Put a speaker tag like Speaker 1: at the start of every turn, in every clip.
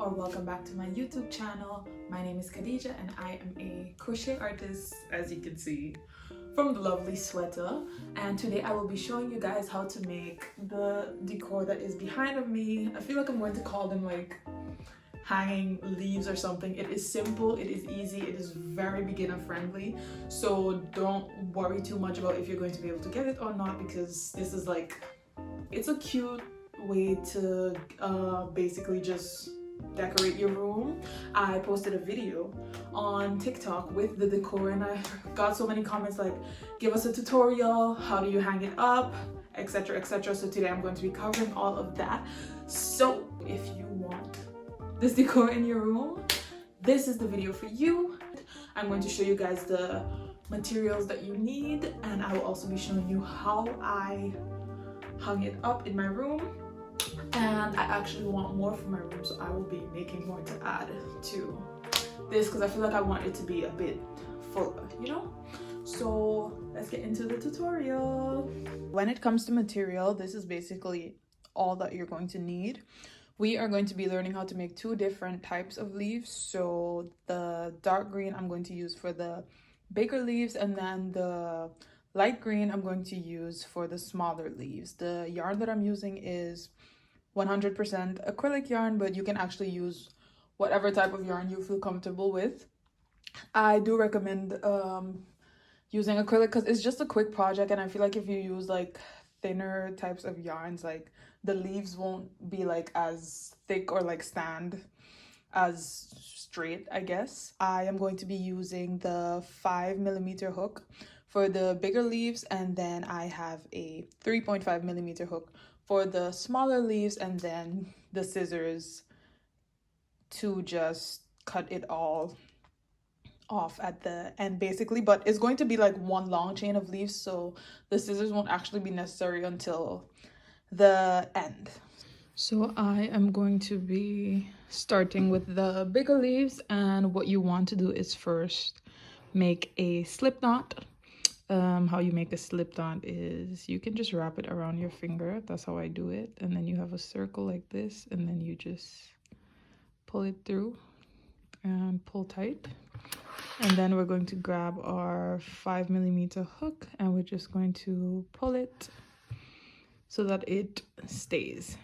Speaker 1: or welcome back to my YouTube channel. My name is Khadija and I am a crochet artist, as you can see from the lovely sweater. And today I will be showing you guys how to make the decor that is behind of me. I feel like I'm going to call them like hanging leaves or something. It is simple, it is easy, it is very beginner friendly, so don't worry too much about if you're going to be able to get it or not, because this is like, it's a cute way to basically just decorate your room. I posted a video on TikTok with the decor and I got so many comments like, give us a tutorial, how do you hang it up, etc, etc. So today I'm going to be covering all of that. So if you want this decor in your room, this is the video for you. I'm going to show you guys the materials that you need, and I will also be showing you how I hung it up in my room. And I actually want more for my room, so I will be making more to add to this because I feel like I want it to be a bit fuller, you know? So let's get into the tutorial. When it comes to material, this is basically all that you're going to need. We are going to be learning how to make two different types of leaves. So the dark green I'm going to use for the bigger leaves, and then the light green I'm going to use for the smaller leaves. The yarn that I'm using is 100% acrylic yarn, but you can actually use whatever type of yarn you feel comfortable with. I do recommend using acrylic because it's just a quick project, and I feel like if you use like thinner types of yarns, like the leaves won't be like as thick or like stand as straight, I guess. I am going to be using the 5mm hook for the bigger leaves, and then I have a 3.5mm hook for the smaller leaves, and then the scissors to just cut it all off at the end basically. But it's going to be like one long chain of leaves, so the scissors won't actually be necessary until the end. So I am going to be starting with the bigger leaves, and what you want to do is first make a slip knot. How you make a slip knot is you can just wrap it around your finger. That's how I do it. And then you have a circle like this, and then you just pull it through and pull tight. And then we're going to grab our 5mm hook, and we're just going to pull it so that it stays.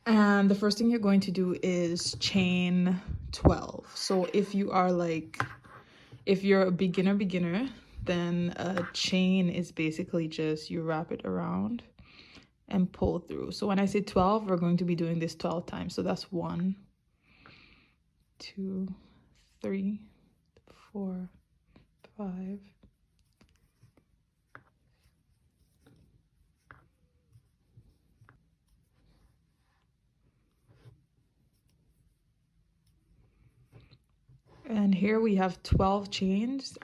Speaker 1: And the first thing you're going to do is chain 12. So if you are like, if you're a beginner, then a chain is basically just you wrap it around and pull through. So when I say 12, we're going to be doing this 12 times. So that's 1, 2, 3, 4, 5, 6. And here we have 12 chains.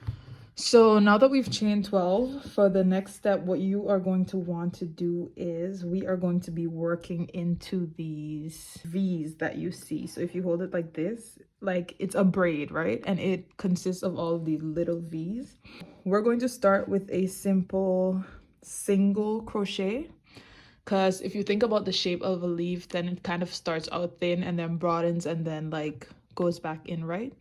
Speaker 1: So now that we've chained 12, for the next step, what you are going to want to do is we are going to be working into these V's that you see. So if you hold it like this, like it's a braid, right? And it consists of all of these little V's. We're going to start with a simple single crochet, because if you think about the shape of a leaf, then it kind of starts out thin and then broadens and then like goes back in, right?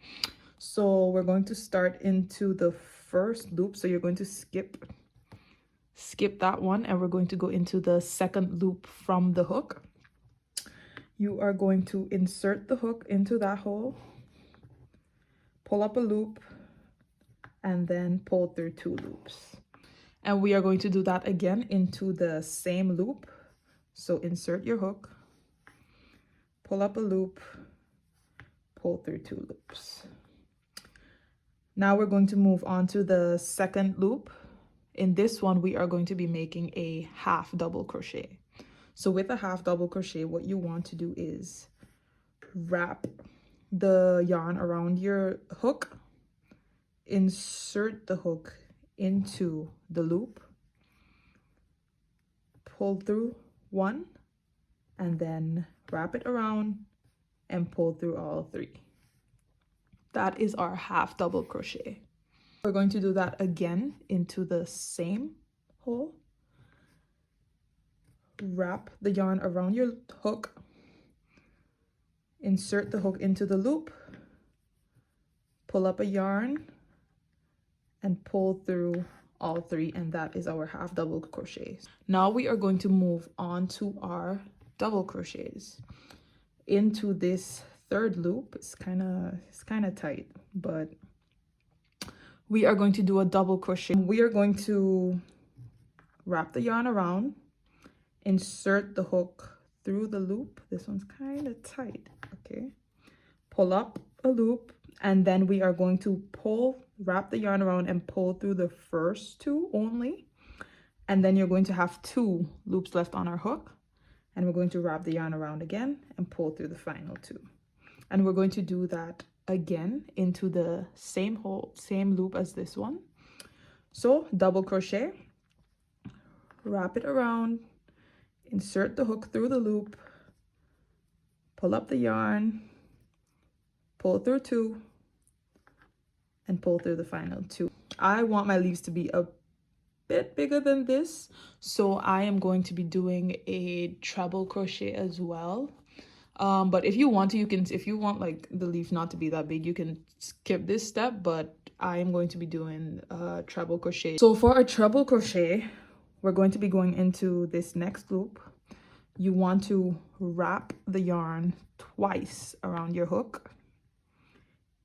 Speaker 1: So we're going to start into the first loop. So you're going to skip that one, and we're going to go into the second loop from the hook. You are going to insert the hook into that hole, pull up a loop, and then pull through 2 loops. And we are going to do that again into the same loop. So insert your hook, pull up a loop, pull through 2 loops. Now we're going to move on to the second loop. In this one, we are going to be making a half double crochet. So with a half double crochet, what you want to do is wrap the yarn around your hook, insert the hook into the loop, pull through 1, and then wrap it around and pull through all 3. That is our half double crochet. We're going to do that again into the same hole. Wrap the yarn around your hook, insert the hook into the loop, pull up a yarn, and pull through all three, and that is our half double crochets. Now we are going to move on to our double crochets. Into this third loop, it's kind of tight, but we are going to do a double crochet. We are going to wrap the yarn around, insert the hook through the loop. This one's kind of tight, okay? Pull up a loop, and then we are going to wrap the yarn around and pull through the first two only. And then you're going to have 2 loops left on our hook. And we're going to wrap the yarn around again and pull through the final 2. And we're going to do that again into the same loop as this one. So double crochet, wrap it around, insert the hook through the loop, pull up the yarn, pull through 2, and pull through the final 2. I want my leaves to be a bit bigger than this, so I am going to be doing a treble crochet as well. But if you want to, if you want like the leaf not to be that big, you can skip this step, but I am going to be doing treble crochet. So for a treble crochet, we're going to be going into this next loop. You want to wrap the yarn twice around your hook,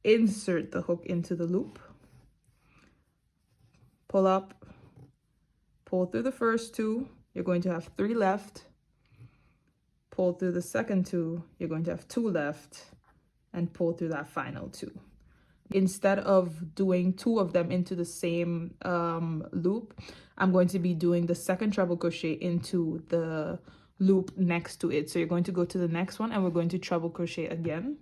Speaker 1: insert the hook into the loop, pull up, pull through the first 2, you're going to have 3 left. Pull through the second 2, you're going to have 2 left, and pull through that final 2. Instead of doing 2 of them into the same loop, I'm going to be doing the second treble crochet into the loop next to it. So you're going to go to the next one, and we're going to treble crochet again.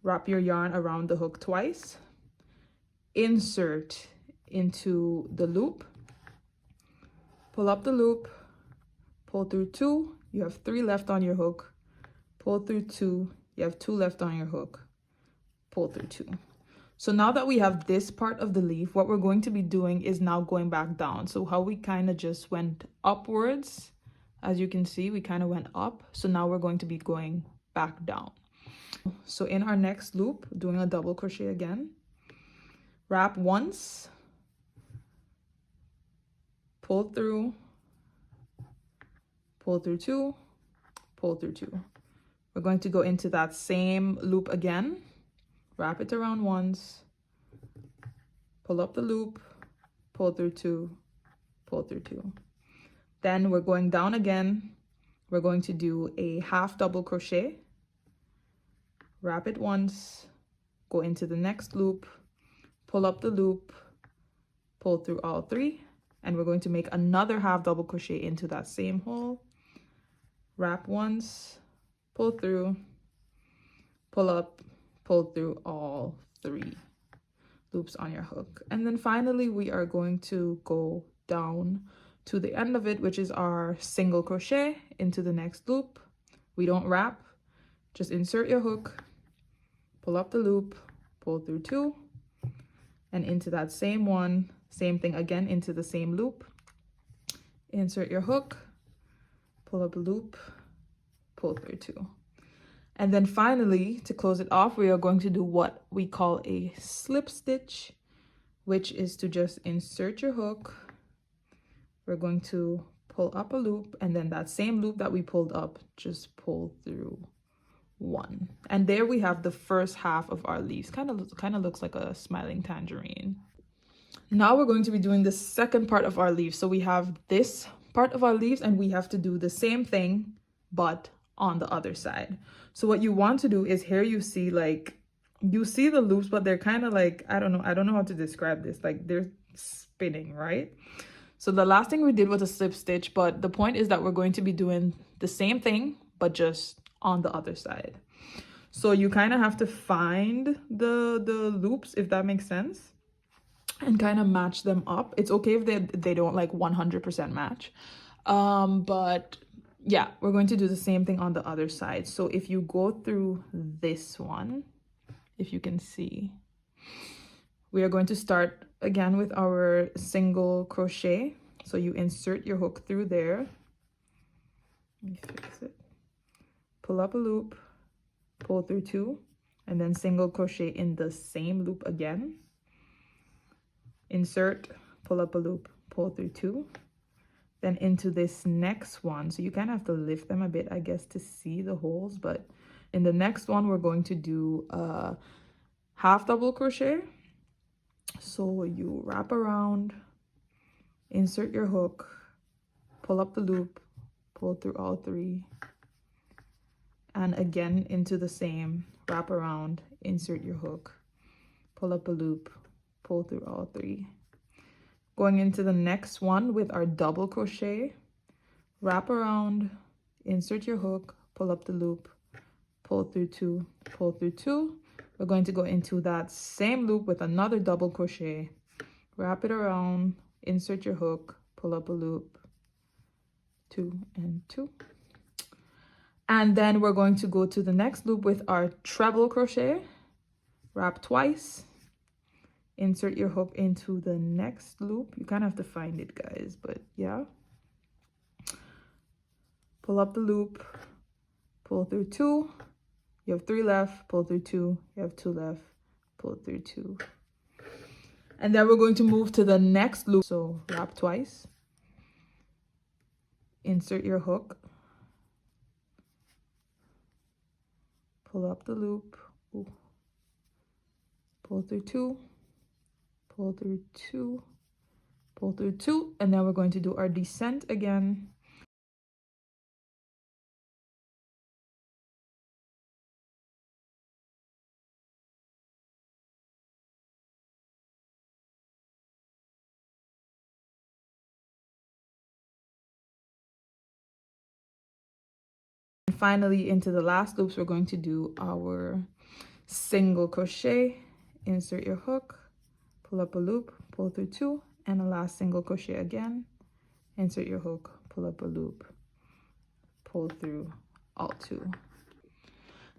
Speaker 1: Wrap your yarn around the hook twice, insert into the loop, pull up the loop, pull through 2, you have 3 left on your hook, pull through 2, you have 2 left on your hook, pull through 2. So now that we have this part of the leaf, what we're going to be doing is now going back down. So how we kind of just went upwards, as you can see, we kind of went up. So now we're going to be going back down. So in our next loop, doing a double crochet again, wrap once, pull through 2, pull through 2. We're going to go into that same loop again, wrap it around once, pull up the loop, pull through 2, pull through 2. Then we're going down again. We're going to do a half double crochet, wrap it once, go into the next loop, pull up the loop, pull through all 3, and we're going to make another half double crochet into that same hole. Wrap once, pull through, pull up, pull through all 3 loops on your hook. And then finally, we are going to go down to the end of it, which is our single crochet into the next loop. We don't wrap, just insert your hook, pull up the loop, pull through 2, and into that same one, same thing again, into the same loop. Insert your hook, pull up a loop, pull through 2. And then finally, to close it off, we are going to do what we call a slip stitch, which is to just insert your hook. We're going to pull up a loop, and then that same loop that we pulled up, just pull through 1. And there we have the first half of our leaves. Kind of looks like a smiling tangerine. Now we're going to be doing the second part of our leaves. So we have this part of our leaves, and we have to do the same thing, but on the other side. So what you want to do is, here you see the loops, but they're kind of like, I don't know how to describe this. Like, they're spinning, right? So the last thing we did was a slip stitch, but the point is that we're going to be doing the same thing, but just on the other side. So you kind of have to find the loops, if that makes sense, and kind of match them up. It's okay if they don't like 100% match. But yeah, we're going to do the same thing on the other side. So if you go through this one, if you can see, we are going to start again with our single crochet. So you insert your hook through there. Let me fix it. Pull up a loop, pull through 2, and then single crochet in the same loop again. Insert, pull up a loop, pull through 2, then into this next one. So you kind of have to lift them a bit, I guess, to see the holes, but in the next one we're going to do a half double crochet. So you wrap around, insert your hook, pull up the loop, pull through all 3, and again into the same, wrap around, insert your hook, pull up a loop, pull through all 3. Going into the next one with our double crochet, wrap around, insert your hook, pull up the loop, pull through 2, pull through 2. We're going to go into that same loop with another double crochet, wrap it around, insert your hook, pull up a loop, 2 and 2. And then we're going to go to the next loop with our treble crochet, wrap twice, insert your hook into the next loop. You kind of have to find it, guys, but yeah. Pull up the loop, pull through 2. You have 3 left, pull through 2. You have 2 left, pull through 2. And then we're going to move to the next loop. So wrap twice, insert your hook, pull up the loop, pull through 2, pull through 2, pull through 2, and then we're going to do our descent again. And finally, into the last loops, we're going to do our single crochet, insert your hook, pull up a loop, pull through 2, and a last single crochet again, insert your hook, pull up a loop, pull through all 2.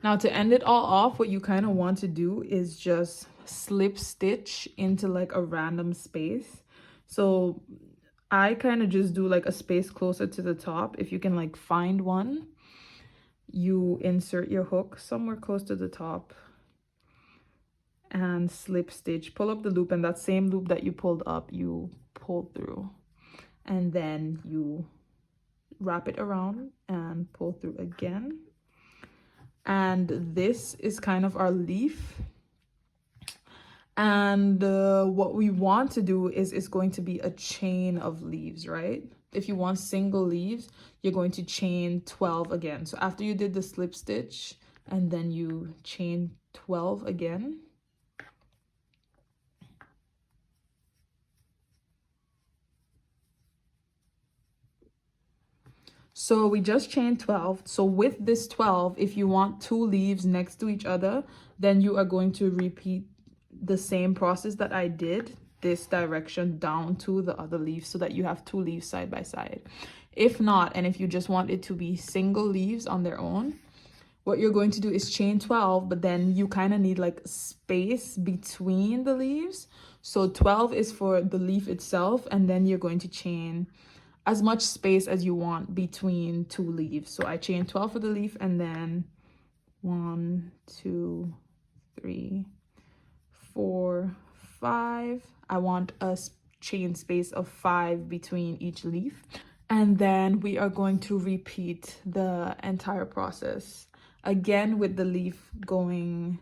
Speaker 1: Now to end it all off, what you kind of want to do is just slip stitch into like a random space. So I kind of just do like a space closer to the top. If you can like find one, you insert your hook somewhere close to the top and slip stitch, pull up the loop, and that same loop that you pulled up, you pull through, and then you wrap it around and pull through again. And this is kind of our leaf. And what we want to do is it's going to be a chain of leaves, right? If you want single leaves, you're going to chain 12 again. So after you did the slip stitch and then you chain 12 again. So we just chained 12. So with this 12, if you want 2 leaves next to each other, then you are going to repeat the same process that I did, this direction down to the other leaf, so that you have 2 leaves side by side. If not, and if you just want it to be single leaves on their own, what you're going to do is chain 12, but then you kind of need like space between the leaves. So 12 is for the leaf itself, and then you're going to chain as much space as you want between 2 leaves. So I chain 12 for the leaf, and then 1, 2, 3, 4, 5. I want a chain space of 5 between each leaf. And then we are going to repeat the entire process again with the leaf going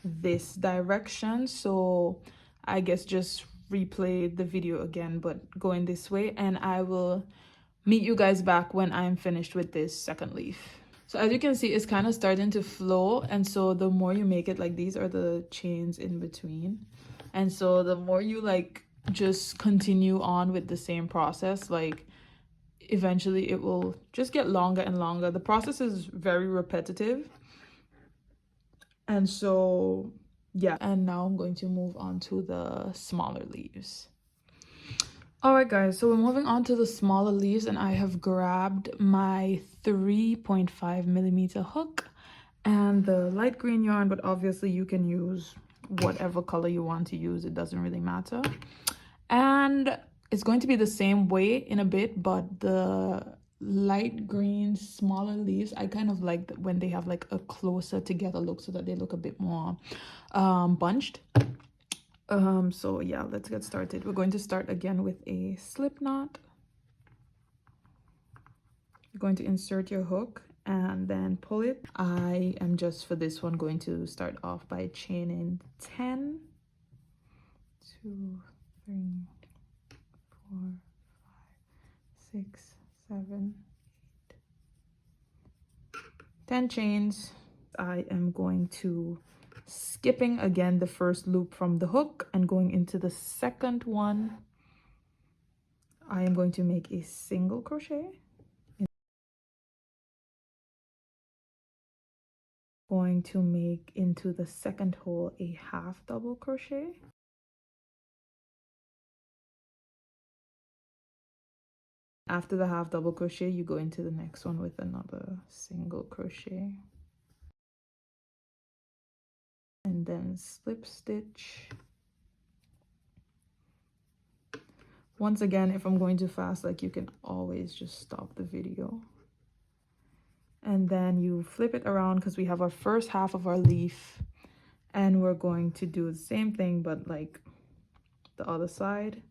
Speaker 1: this direction. So I guess just replay the video again, but going this way, and I will meet you guys back when I'm finished with this second leaf. So as you can see, it's kind of starting to flow, and so the more you make it, like these are the chains in between, and so the more you like just continue on with the same process, like eventually it will just get longer and longer. The process is very repetitive, and so yeah. And now I'm going to move on to the smaller leaves. All right guys, so we're moving on to the smaller leaves, and I have grabbed my 3.5 millimeter hook and the light green yarn, but obviously you can use whatever color you want to use, it doesn't really matter. And it's going to be the same way in a bit, but the light green smaller leaves. I kind of like when they have like a closer together look so that they look a bit more bunched. So yeah, let's get started. We're going to start again with a slip knot. You're going to insert your hook and then pull it. I am just for this one going to start off by chaining 10, 2, 3, 4, 5, 6, 7, 8, 10 chains. I am going to skipping again the first loop from the hook and going into the second one. I am going to make a single crochet. Going to make into the second hole a half double crochet. After the half double crochet, you go into the next one with another single crochet. And then slip stitch. Once again, if I'm going too fast, like you can always just stop the video. And then you flip it around because we have our first half of our leaf. And we're going to do the same thing, but like the other side.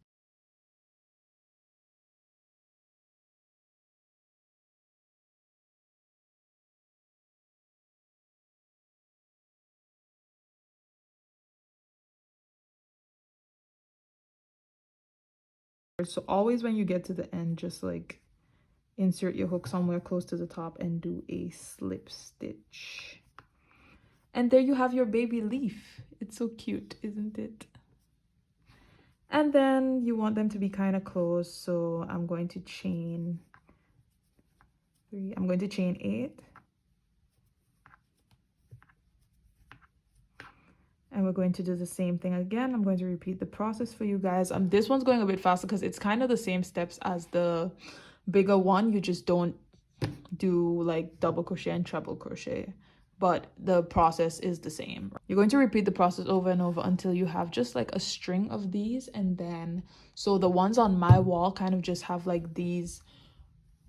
Speaker 1: So always when you get to the end, just like insert your hook somewhere close to the top and do a slip stitch. And there you have your baby leaf. It's so cute, isn't it? And then you want them to be kind of close, so I'm going to chain 3. I'm going to chain 8. And we're going to do the same thing again. I'm going to repeat the process for you guys. This one's going a bit faster because it's kind of the same steps as the bigger one. You just don't do like double crochet and treble crochet, but the process is the same. You're going to repeat the process over and over until you have just like a string of these. And then, so the ones on my wall kind of just have like these,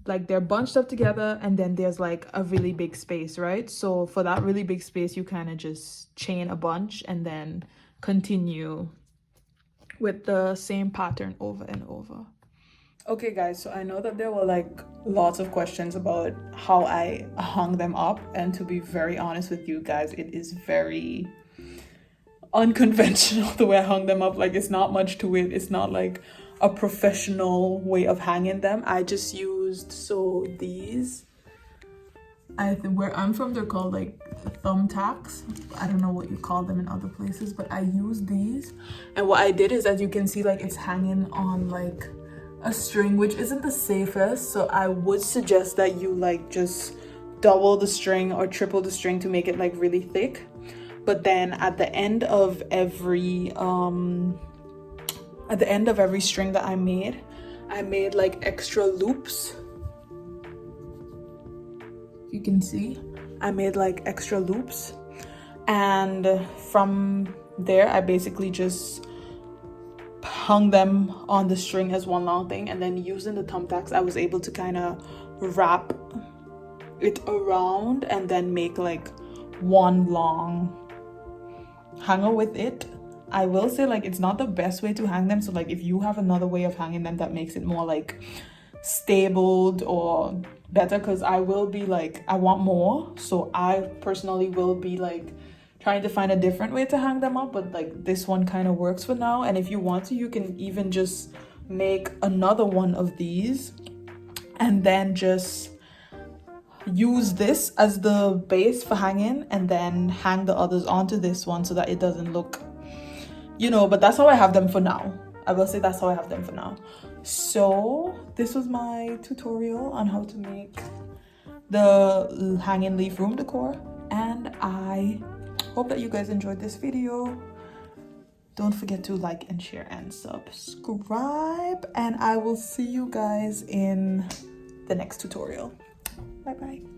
Speaker 1: like they're bunched up together, and then there's like a really big space, right? So for that really big space, you kind of just chain a bunch and then continue with the same pattern over and over. Okay guys, so I know that there were like lots of questions about how I hung them up, and to be very honest with you guys, it is very unconventional the way I hung them up. Like it's not much to it. It's not like a professional way of hanging them. I just used, so these, where I'm from, they're called like thumbtacks. I don't know what you call them in other places, but I used these. And what I did is, as you can see, like it's hanging on like a string, which isn't the safest. So I would suggest that you like just double the string or triple the string to make it like really thick. But then at the end of every string that I made like extra loops. You can see I made like extra loops, and from there I basically just hung them on the string as one long thing, and then using the thumbtacks I was able to kind of wrap it around and then make like one long hanger with it. I will say like it's not the best way to hang them, so like if you have another way of hanging them that makes it more like stabled or better, because I will be like, I want more, so I personally will be like trying to find a different way to hang them up, but like this one kind of works for now. And if you want to, you can even just make another one of these and then just use this as the base for hanging, and then hang the others onto this one so that it doesn't look, you know, but that's how I have them for now. I will say that's how I have them for now. So this was my tutorial on how to make the hanging leaf room decor, and I hope that you guys enjoyed this video. Don't forget to like and share and subscribe, and I will see you guys in the next tutorial. Bye bye.